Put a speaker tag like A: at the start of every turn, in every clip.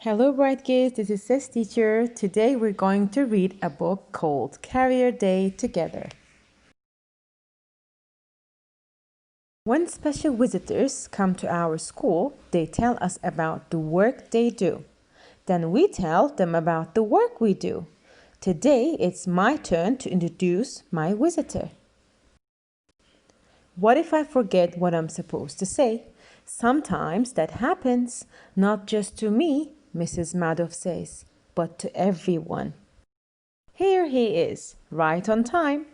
A: Hello, bright kids. This is Sis Teacher. Today we're going to read a book called Career Day Together. When special visitors come to our school, they tell us about the work they do. Then we tell them about the work we do. Today it's my turn to introduce my visitor. What if I forget what I'm supposed to say? Sometimes that happens, not just to me, Mrs. Madoff says, but to everyone. Here he is, right on time.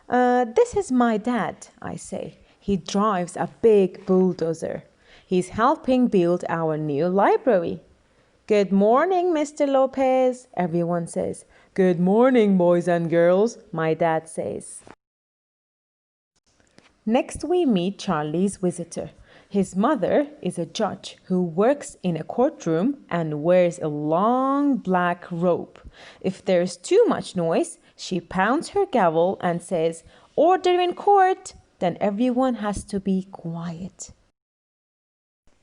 A: This is my dad, I say. He drives a big bulldozer. He's helping build our new library. Good morning, Mr. Lopez, everyone says. Good morning, boys and girls, my dad says. Next, we meet Charlie's visitor. His mother is a judge who works in a courtroom and wears a long black robe. If there's too much noise, she pounds her gavel and says, "Order in court!" Then everyone has to be quiet.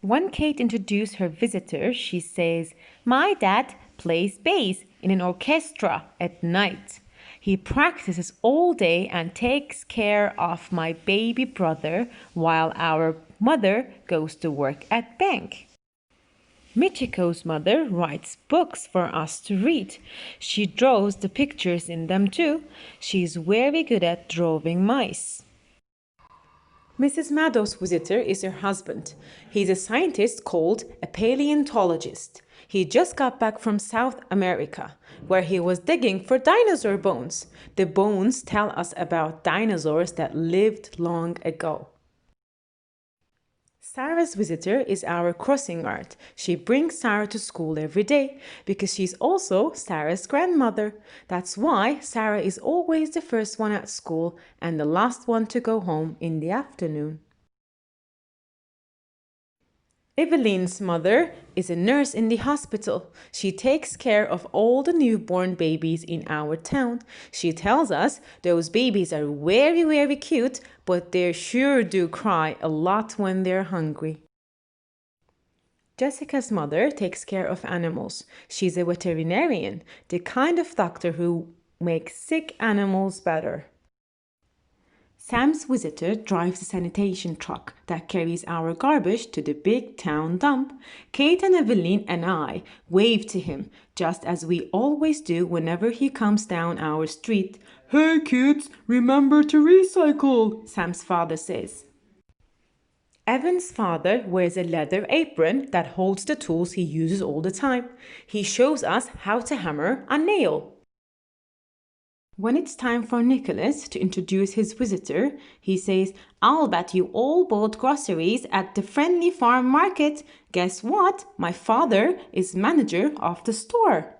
A: When Kate introduces her visitor, she says, "My dad plays bass in an orchestra at night. He practices all day and takes care of my baby brother while our mother goes to work at bank." Michiko's mother writes books for us to read. She draws the pictures in them too. She's very good at drawing mice. Mrs. Madoff's visitor is her husband. He's a scientist called a paleontologist. He just got back from South America, where he was digging for dinosaur bones. The bones tell us about dinosaurs that lived long ago. Sarah's visitor is our crossing guard. She brings Sarah to school every day because she's also Sarah's grandmother. That's why Sarah is always the first one at school and the last one to go home in the afternoon. Evelyn's mother is a nurse in the hospital. She takes care of all the newborn babies in our town. She tells us those babies are very, very cute, but they sure do cry a lot when they're hungry. Jessica's mother takes care of animals. She's a veterinarian, the kind of doctor who makes sick animals better. Sam's visitor drives a sanitation truck that carries our garbage to the big town dump. Kate and Evelyn and I wave to him, just as we always do whenever he comes down our street. "Hey kids, remember to recycle," Sam's father says. Evan's father wears a leather apron that holds the tools he uses all the time. He shows us how to hammer a nail. When it's time for Nicholas to introduce his visitor, he says, "I'll bet you all bought groceries at the Friendly Farm Market. Guess what? My father is manager of the store."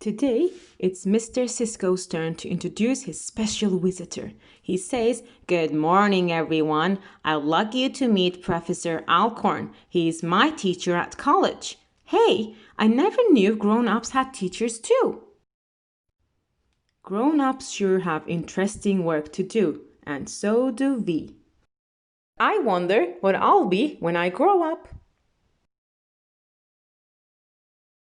A: Today, it's Mr. Cisco's turn to introduce his special visitor. He says, "Good morning, everyone. I'd like you to meet Professor Alcorn. He's my teacher at college." Hey, I never knew grown-ups had teachers too. Grown-ups sure have interesting work to do, and so do we. I wonder what I'll be when I grow up.